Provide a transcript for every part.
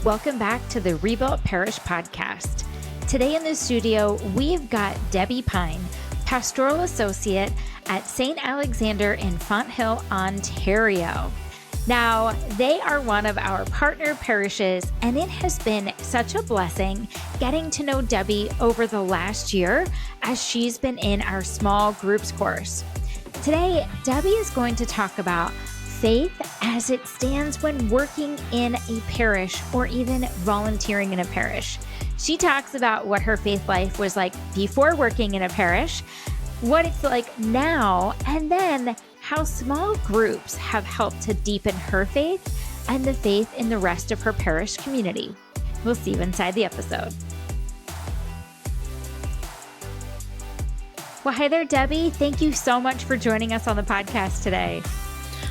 Welcome back to the Rebuilt Parish podcast. Today in the studio, we've got Debbie Pine, Pastoral Associate at St. Alexander in Fonthill, Ontario. Now, they are one of our partner parishes, and it has been such a blessing getting to know Debbie over the last year as she's been in our small groups course. Today, Debbie is going to talk about faith as it stands when working in a parish or even volunteering in a parish. She talks about what her faith life was like before working in a parish, what it's like now, and then how small groups have helped to deepen her faith and the faith in the rest of her parish community. We'll see you inside the episode. Well, hi there, Debbie. Thank you so much for joining us on the podcast today.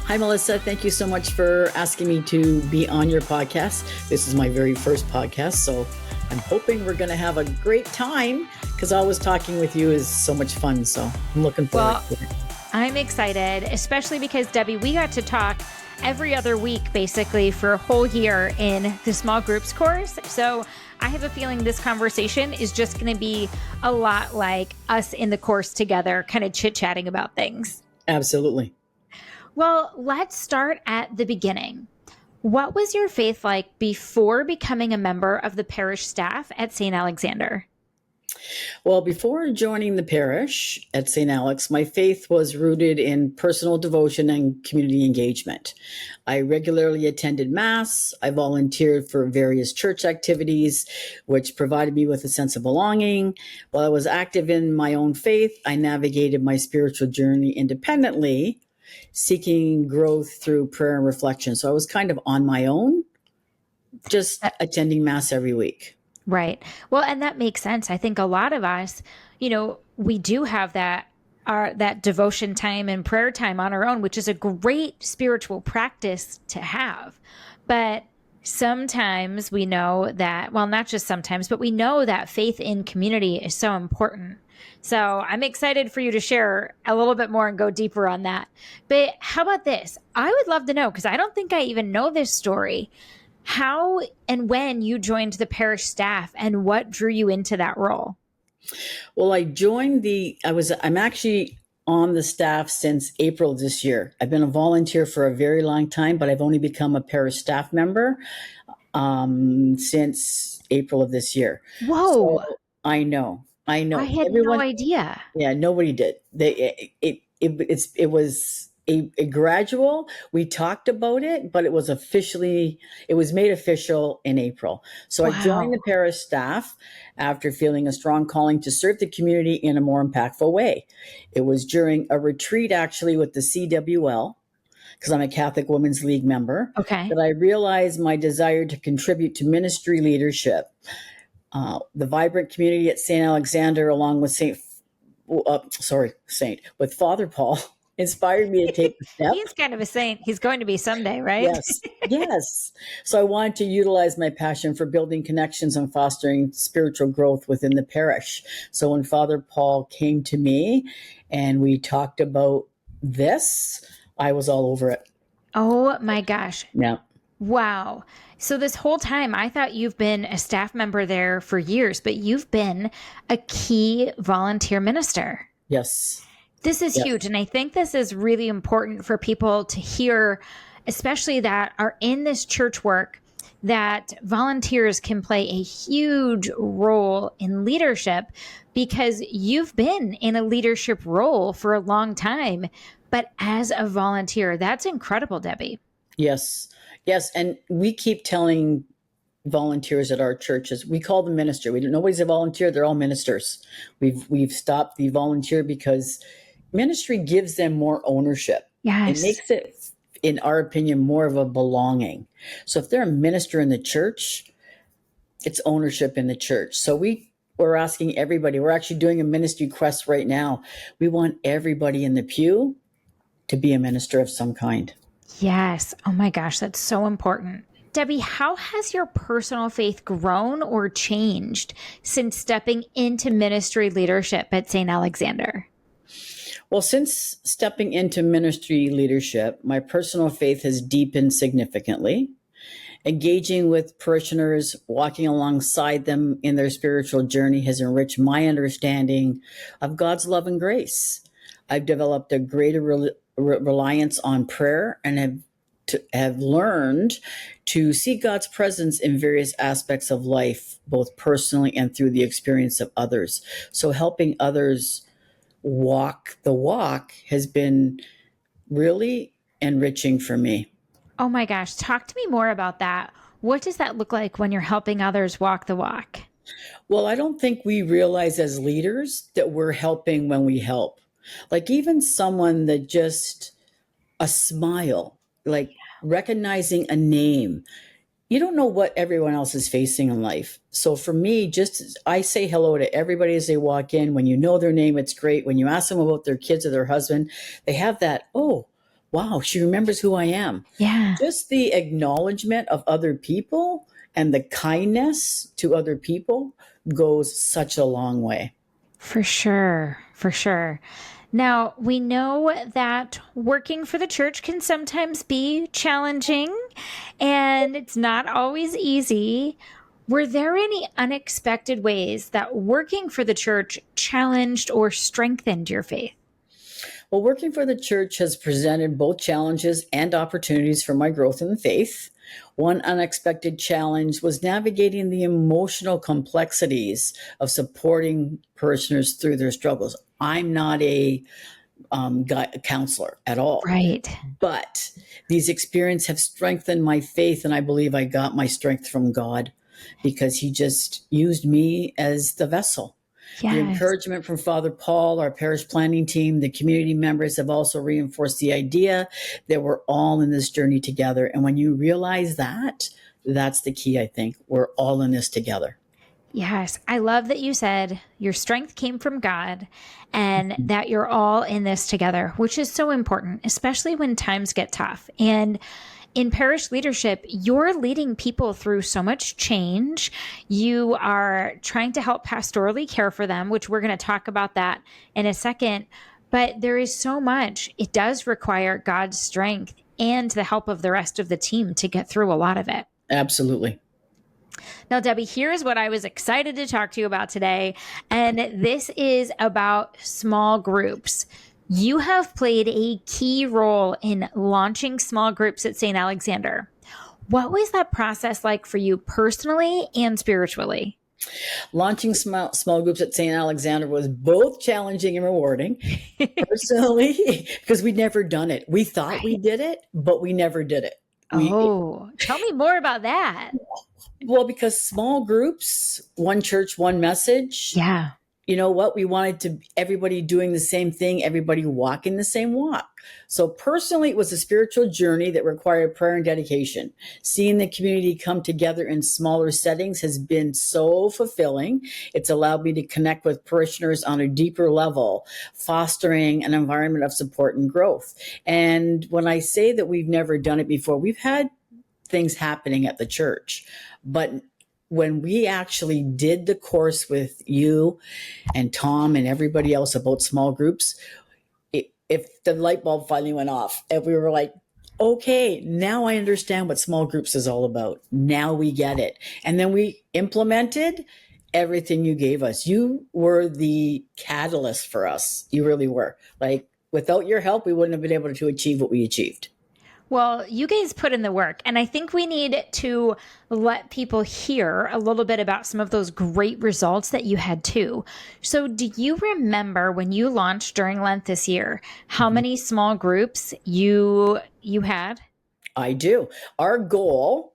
Hi, Melissa. Thank you so much for asking me to be on your podcast. This is my very first podcast, so I'm hoping we're going to have a great time because always talking with you is so much fun. So I'm looking forward to it. I'm excited, especially because, Debbie, we got to talk every other week, basically, for a whole year in the small groups course. So I have a feeling this conversation is just going to be a lot like us in the course together, kind of chit-chatting about things. Absolutely. Well, let's start at the beginning. What was your faith like before becoming a member of the parish staff at St. Alexander? Well, before joining the parish at St. Alex, my faith was rooted in personal devotion and community engagement. I regularly attended Mass. I volunteered for various church activities, which provided me with a sense of belonging. While I was active in my own faith, I navigated my spiritual journey independently, seeking growth through prayer and reflection. So I was kind of on my own, just attending Mass every week. Right. Well, and that makes sense. I think a lot of us, we do have that devotion time and prayer time on our own, which is a great spiritual practice to have. But sometimes we know that, well, not just sometimes, but we know that faith in community is so important. So I'm excited for you to share a little bit more and go deeper on that. But how about this? I would love to know, because I don't think I even know this story, how and when you joined the parish staff and what drew you into that role. Well, I'm actually on the staff since April this year. I've been a volunteer for a very long time, but I've only become a parish staff member since April of this year. Whoa. So, I know. I had no idea. Yeah, nobody did. It was a gradual. We talked about it, but it was made official in April. So Wow. I joined the parish staff after feeling a strong calling to serve the community in a more impactful way. It was during a retreat actually with the CWL, because I'm a Catholic Women's League member, that I realized my desire to contribute to ministry leadership. The vibrant community at St. Alexander, along with with Father Paul, inspired me to take the step. He's kind of a saint. He's going to be someday, right? Yes. So I wanted to utilize my passion for building connections and fostering spiritual growth within the parish. So when Father Paul came to me and we talked about this, I was all over it. Oh my gosh. Yeah. Wow. So this whole time, I thought you've been a staff member there for years, but you've been a key volunteer minister. Yes. This is huge. And I think this is really important for people to hear, especially that are in this church work, that volunteers can play a huge role in leadership, because you've been in a leadership role for a long time. But as a volunteer, that's incredible, Debbie. Yes. And we keep telling volunteers at our churches, we call them minister. Nobody's a volunteer. They're all ministers. We've stopped the volunteer because ministry gives them more ownership. Yes. It makes it, in our opinion, more of a belonging. So if they're a minister in the church, it's ownership in the church. So we're asking everybody, we're actually doing a ministry quest right now. We want everybody in the pew to be a minister of some kind. Yes. Oh my gosh, that's so important. Debbie, how has your personal faith grown or changed since stepping into ministry leadership at St. Alexander? Well, since stepping into ministry leadership, my personal faith has deepened significantly. Engaging with parishioners, walking alongside them in their spiritual journey has enriched my understanding of God's love and grace. I've developed a greater reliance on prayer and have learned to see God's presence in various aspects of life, both personally and through the experience of others. So helping others walk the walk has been really enriching for me. Oh my gosh, talk to me more about that. What does that look like when you're helping others walk the walk? Well, I don't think we realize as leaders that we're helping when we help. Like even someone that just a smile, like recognizing a name. You don't know what everyone else is facing in life. So for me, just I say hello to everybody as they walk in. When you know their name, it's great. When you ask them about their kids or their husband, they have that, oh, wow, she remembers who I am. Yeah. Just the acknowledgement of other people and the kindness to other people goes such a long way. For sure. For sure. Now, we know that working for the church can sometimes be challenging and it's not always easy. Were there any unexpected ways that working for the church challenged or strengthened your faith? Well, working for the church has presented both challenges and opportunities for my growth in the faith. One unexpected challenge was navigating the emotional complexities of supporting parishioners through their struggles. I'm not a counselor at all. Right. But these experiences have strengthened my faith, and I believe I got my strength from God because He just used me as the vessel. Yes. The encouragement from Father Paul, our parish planning team, the community members have also reinforced the idea that we're all in this journey together. And when you realize that, that's the key, I think. We're all in this together. Yes. I love that you said your strength came from God and that you're all in this together, which is so important, especially when times get tough. And in parish leadership, you're leading people through so much change. You are trying to help pastorally care for them, which we're going to talk about that in a second. But there is so much. It does require God's strength and the help of the rest of the team to get through a lot of it. Absolutely. Now, Debbie, here's what I was excited to talk to you about today. And this is about small groups. You have played a key role in launching small groups at St. Alexander. What was that process like for you personally and spiritually? Launching small groups at St. Alexander was both challenging and rewarding. Personally, because we'd never done it. We thought we did it, but we never did it. Tell me more about that. Well, because small groups, one church, one message. Yeah. You know what? We wanted to everybody doing the same thing, everybody walking the same walk. So personally, it was a spiritual journey that required prayer and dedication. Seeing the community come together in smaller settings has been so fulfilling. It's allowed me to connect with parishioners on a deeper level, fostering an environment of support and growth. And when I say that we've never done it before, we've had things happening at the church, but when we actually did the course with you and Tom and everybody else about small groups, if the light bulb finally went off and we were like, okay, now I understand what small groups is all about. Now we get it. And then we implemented everything you gave us. You were the catalyst for us. You really were. Like without your help, we wouldn't have been able to achieve what we achieved. Well, you guys put in the work, and I think we need to let people hear a little bit about some of those great results that you had too. So do you remember when you launched during Lent this year, how many small groups you had? I do. Our goal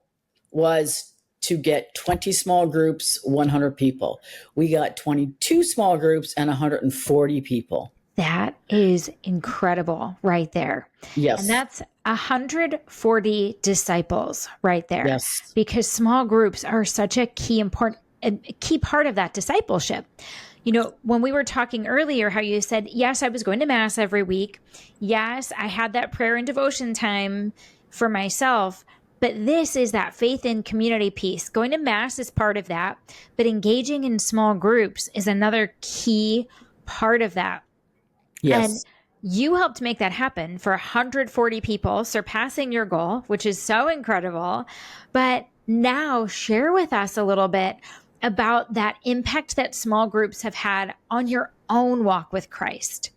was to get 20 small groups, 100 people. We got 22 small groups and 140 people. That is incredible right there. Yes. And that's 140 disciples right there. Yes. Because small groups are such a key part of that discipleship. You know, when we were talking earlier, how you said, yes, I was going to Mass every week. Yes, I had that prayer and devotion time for myself. But this is that faith and community piece. Going to Mass is part of that. But engaging in small groups is another key part of that. Yes. And you helped make that happen for 140 people, surpassing your goal, which is so incredible. But now share with us a little bit about that impact that small groups have had on your own walk with Christ.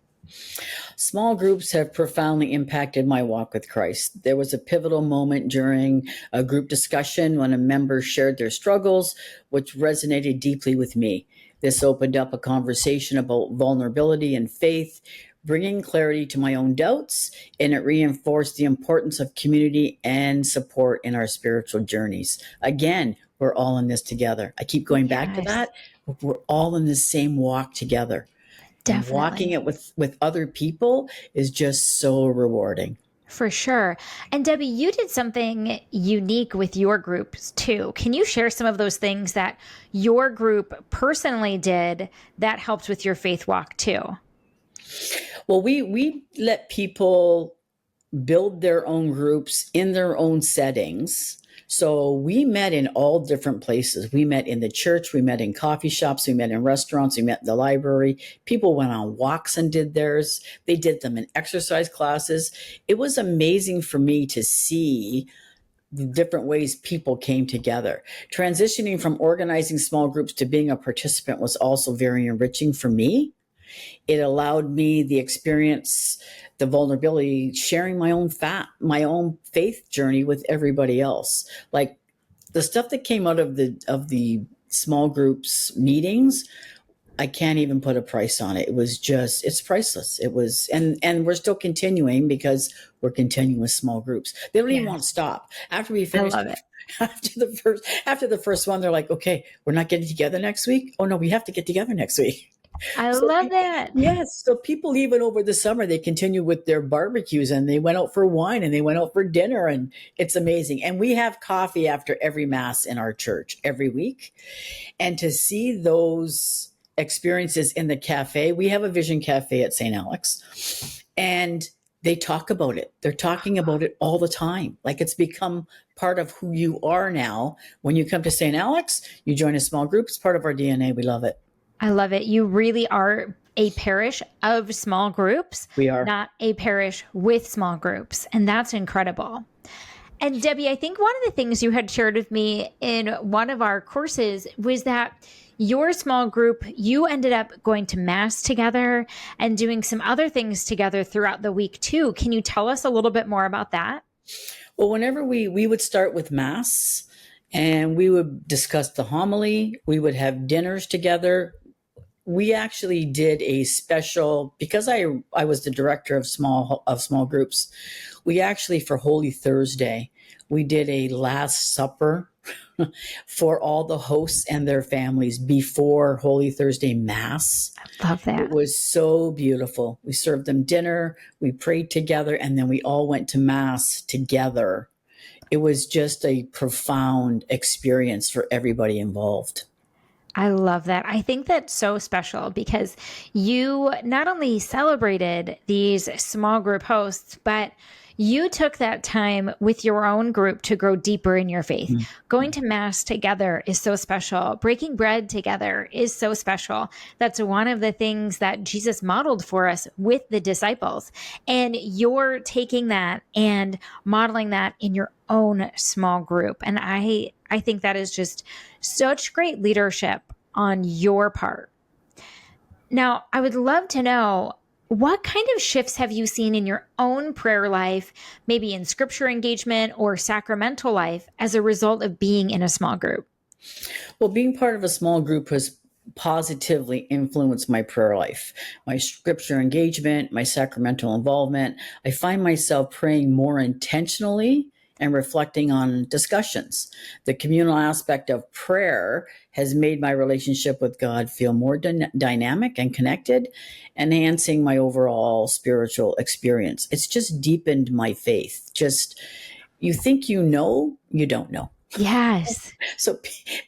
Small groups have profoundly impacted my walk with Christ. There was a pivotal moment during a group discussion when a member shared their struggles, which resonated deeply with me. This opened up a conversation about vulnerability and faith, bringing clarity to my own doubts, and it reinforced the importance of community and support in our spiritual journeys. Again, we're all in this together. I keep going back to that. We're all in the same walk together. And walking Definitely. it with other people is just so rewarding. For sure. And Debbie, you did something unique with your groups too. Can you share some of those things that your group personally did that helped with your faith walk too? Well, we let people build their own groups in their own settings. So we met in all different places. We met in the church, we met in coffee shops, we met in restaurants, we met in the library. People went on walks and did theirs. They did them in exercise classes. It was amazing for me to see the different ways people came together. Transitioning from organizing small groups to being a participant was also very enriching for me. It allowed me the experience, the vulnerability, sharing my own faith journey with everybody else. Like the stuff that came out of the small groups meetings, I can't even put a price on it. It was just, it's priceless. It was, and we're still continuing because we're continuing with small groups. They don't even want to stop after we finish. I love it. After the first one, they're like, okay, we're not getting together next week. Oh no, we have to get together next week. I So love that. yes, so people even over the summer they continue with their barbecues and they went out for wine and they went out for dinner and it's amazing. And we have coffee after every mass in our church every week. And to see those experiences in the cafe, we have a vision cafe at St. Alex, and they talk about it. They're talking about it all the time. Like it's become part of who you are now. When you come to St. Alex, you join a small group. It's part of our DNA. We love it. I love it. You really are a parish of small groups. We are. Not a parish with small groups. And that's incredible. And Debbie, I think one of the things you had shared with me in one of our courses was that your small group, you ended up going to mass together and doing some other things together throughout the week too. Can you tell us a little bit more about that? Well, whenever we would start with mass and we would discuss the homily, we would have dinners together. We actually did a special, because I was the director of small groups. We actually, for Holy Thursday, we did a Last Supper for all the hosts and their families before Holy Thursday Mass. I love that. It was so beautiful. We served them dinner, we prayed together, and then we all went to Mass together. It was just a profound experience for everybody involved. I love that. I think that's so special because you not only celebrated these small group hosts, but you took that time with your own group to grow deeper in your faith. Mm-hmm. Going to mass together is so special. Breaking bread together is so special. That's one of the things that Jesus modeled for us with the disciples. And you're taking that and modeling that in your own small group. And I think that is just such great leadership on your part. Now, I would love to know, what kind of shifts have you seen in your own prayer life, maybe in scripture engagement or sacramental life, as a result of being in a small group? Well, being part of a small group has positively influenced my prayer life, my scripture engagement, my sacramental involvement. I find myself praying more intentionally and reflecting on discussions. The communal aspect of prayer has made my relationship with God feel more dynamic and connected, enhancing my overall spiritual experience. It's just deepened my faith. Just, you think you know, you don't know. Yes. So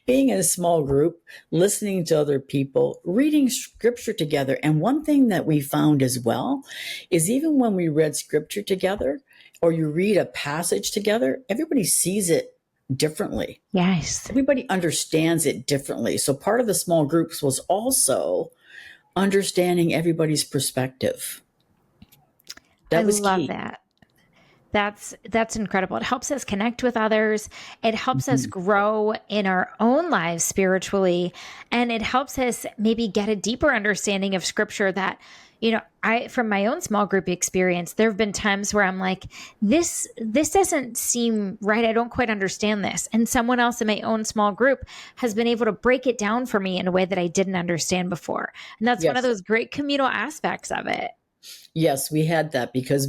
being in a small group, listening to other people, reading scripture together. And one thing that we found as well is even when we read scripture together, or you read a passage together, everybody sees it differently. Yes. Everybody understands it differently. So part of the small groups was also understanding everybody's perspective. I That was love key. that. That's incredible. It helps us connect with others. It helps us Mhm. grow in our own lives spiritually, and it helps us maybe get a deeper understanding of scripture that, I from my own small group experience, there have been times where I'm like, this doesn't seem right. I don't quite understand this. And someone else in my own small group has been able to break it down for me in a way that I didn't understand before. And that's one of Yes. those great communal aspects of it. Yes, we had that because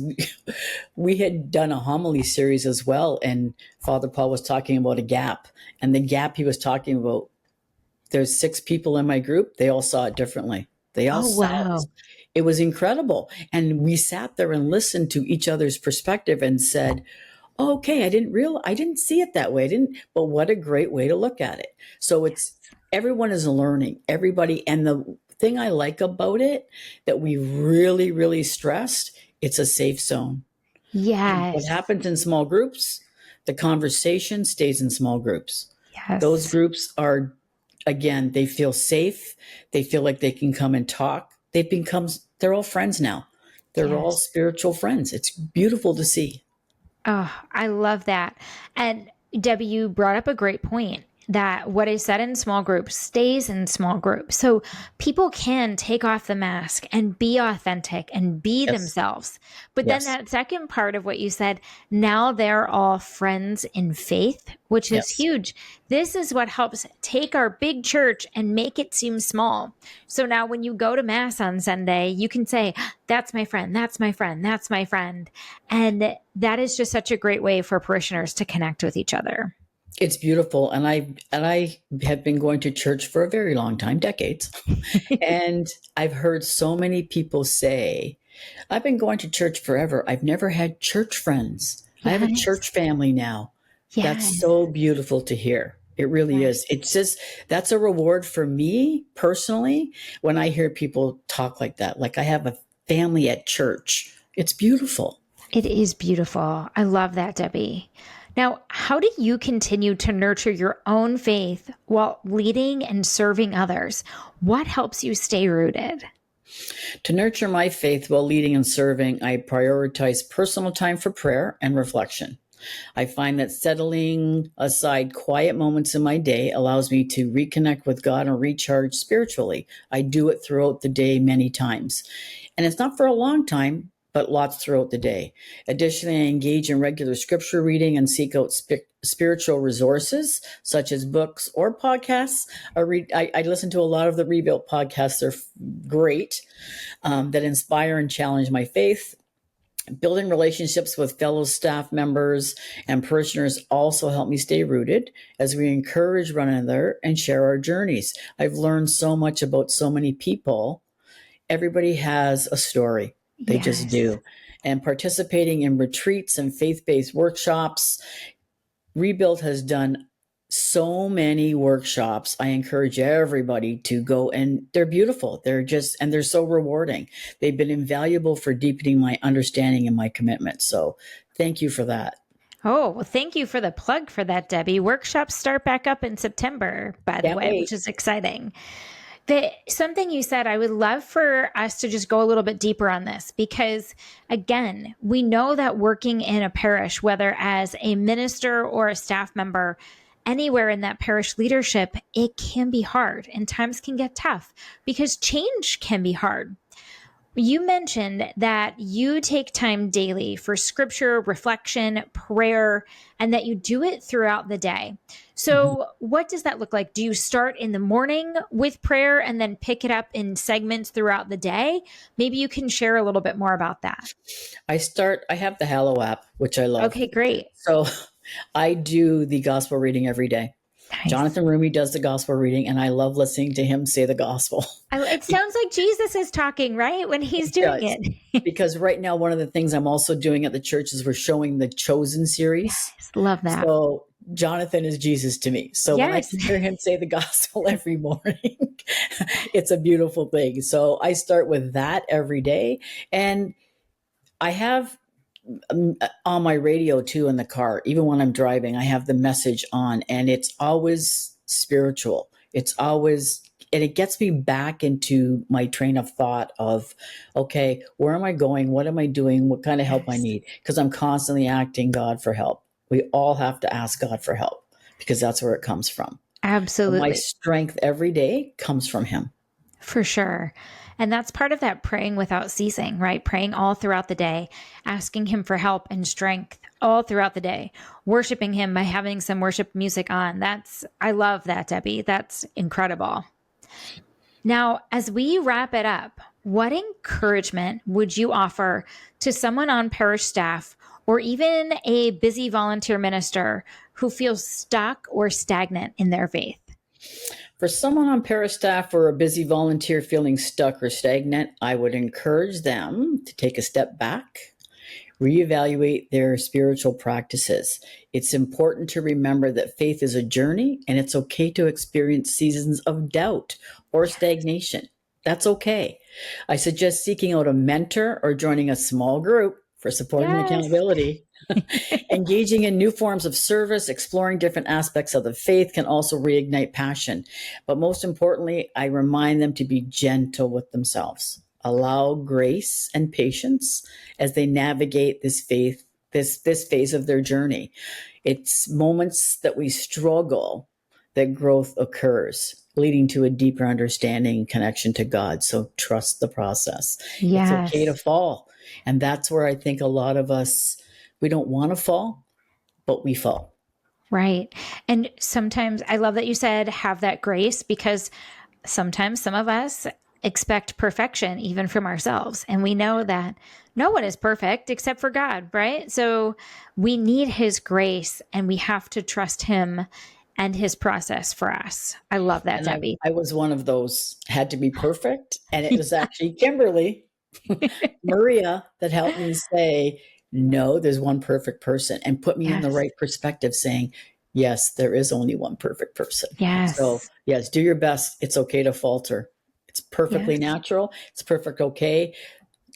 we had done a homily series as well. And Father Paul was talking about a gap. And the gap he was talking about, there's 6 people in my group. They all saw it differently. They all Oh, saw wow. it was incredible. And we sat there and listened to each other's perspective and said, oh, okay, I didn't see it that way. But what a great way to look at it. So it's, everyone is learning, everybody. And the thing I like about it that we really, really stressed, it's a safe zone. And what Yes. happens in small groups, the conversation stays in small groups. Those Yes. groups are, again, they feel safe. They feel like they can come and talk. They're all friends now. They're all Yes. spiritual friends. It's beautiful to see. Oh, I love that. And Debbie, you brought up a great point that what is said in small groups stays in small groups. So people can take off the mask and be authentic and be Yes. themselves. But then Yes. that second part of what you said, now they're all friends in faith, which is Yes. huge. This is what helps take our big church and make it seem small. So now when you go to mass on Sunday, you can say, that's my friend, that's my friend, that's my friend. And that is just such a great way for parishioners to connect with each other. It's beautiful. And I have been going to church for a very long time, decades. And I've heard so many people say, I've been going to church forever. I've never had church friends. I have a Yes. church family now. That's Yes. so beautiful to hear. It really Yes. is. It's just, that's a reward for me personally when I hear people talk like that. Like I have a family at church. It's beautiful. It is beautiful. I love that, Debbie. Now, how do you continue to nurture your own faith while leading and serving others? What helps you stay rooted? To nurture my faith while leading and serving, I prioritize personal time for prayer and reflection. I find that settling aside quiet moments in my day allows me to reconnect with God and recharge spiritually. I do it throughout the day many times. And it's not for a long time, but lots throughout the day. Additionally, I engage in regular scripture reading and seek out spiritual resources such as books or podcasts. I listen to a lot of the Rebuilt podcasts. They're great, that inspire and challenge my faith. Building relationships with fellow staff members and parishioners also help me stay rooted as we encourage one another and share our journeys. I've learned so much about so many people. Everybody has a story. They just Yes. do. And participating in retreats and faith based workshops, Rebuild has done so many workshops. I encourage everybody to go, and they're beautiful. And they're so rewarding. They've been invaluable for deepening my understanding and my commitment. So thank you for that. Oh, well, thank you for the plug for that, Debbie. Workshops start back up in September, by the Can't way, wait. which is exciting. Something you said, I would love for us to just go a little bit deeper on this because, again, we know that working in a parish, whether as a minister or a staff member, anywhere in that parish leadership, it can be hard and times can get tough because change can be hard. You mentioned that you take time daily for scripture, reflection, prayer, and that you do it throughout the day. Mhm. So, what does that look like? Do you start in the morning with prayer and then pick it up in segments throughout the day? Maybe you can share a little bit more about that. I have the Hallow app, which I love. Okay, great. So I do the gospel reading every day. Nice. Jonathan Rumi does the gospel reading, and I love listening to him say the gospel. It sounds like Jesus is talking, right? When he's doing Yes. it. Because right now, one of the things I'm also doing at the church is we're showing the Chosen series. Yes, love that. So Jonathan is Jesus to me. So when I Yes. can hear him say the gospel every morning, it's a beautiful thing. So I start with that every day. And I have on my radio too in the car, even when I'm driving, I have the message on, and it's always spiritual. It's always it gets me back into my train of thought of, okay, where am I going? What am I doing? What kind of help I Yes. need? Because I'm constantly asking God for help. We all have to ask God for help because that's where it comes from. So my Absolutely. strength every day comes from him. For sure. And that's part of that praying without ceasing, right? Praying all throughout the day, asking him for help and strength all throughout the day, worshiping him by having some worship music on. I love that, Debbie. That's incredible. Now, as we wrap it up, what encouragement would you offer to someone on parish staff or even a busy volunteer minister who feels stuck or stagnant in their faith? For someone on parish staff or a busy volunteer feeling stuck or stagnant, I would encourage them to take a step back, reevaluate their spiritual practices. It's important to remember that faith is a journey and it's okay to experience seasons of doubt or stagnation. That's okay. I suggest seeking out a mentor or joining a small group for support and Yes. accountability. Engaging in new forms of service, exploring different aspects of the faith can also reignite passion. But most importantly, I remind them to be gentle with themselves. Allow grace and patience as they navigate this phase of their journey. It's moments that we struggle that growth occurs, leading to a deeper understanding and connection to God. So trust the process. It's okay to Yes. fall. And that's where I think a lot of us, we don't want to fall, but we fall. Right. And sometimes I love that you said have that grace, because sometimes some of us expect perfection even from ourselves. And we know that no one is perfect except for God, right? So we need his grace and we have to trust him and his process for us. I love that, And Debbie. I was one of those, had to be perfect. And it was actually Kimberly, Maria, that helped me say, no, there's one perfect person, and put me in the Yes. right perspective saying, yes, there is only one perfect person. So, Yes. yes, do your best. It's okay to falter. It's perfectly Yes. natural. It's perfect okay,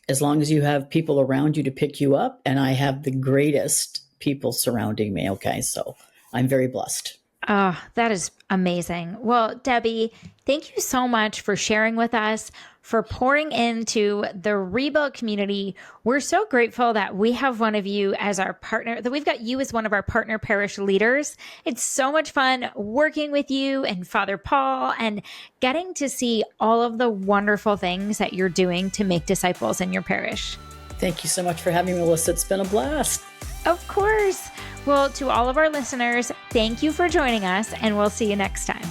as long as you have people around you to pick you up. And I have the greatest people surrounding me. Okay. So I'm very blessed. Oh, that is amazing. Well, Debbie, thank you so much for sharing with us, for pouring into the Rebuild community. We're so grateful that we have one of you as our partner, that we've got you as one of our partner parish leaders. It's so much fun working with you and Father Paul and getting to see all of the wonderful things that you're doing to make disciples in your parish. Thank you so much for having me, Melissa. It's been a blast. Of course. Well, to all of our listeners, thank you for joining us, and we'll see you next time.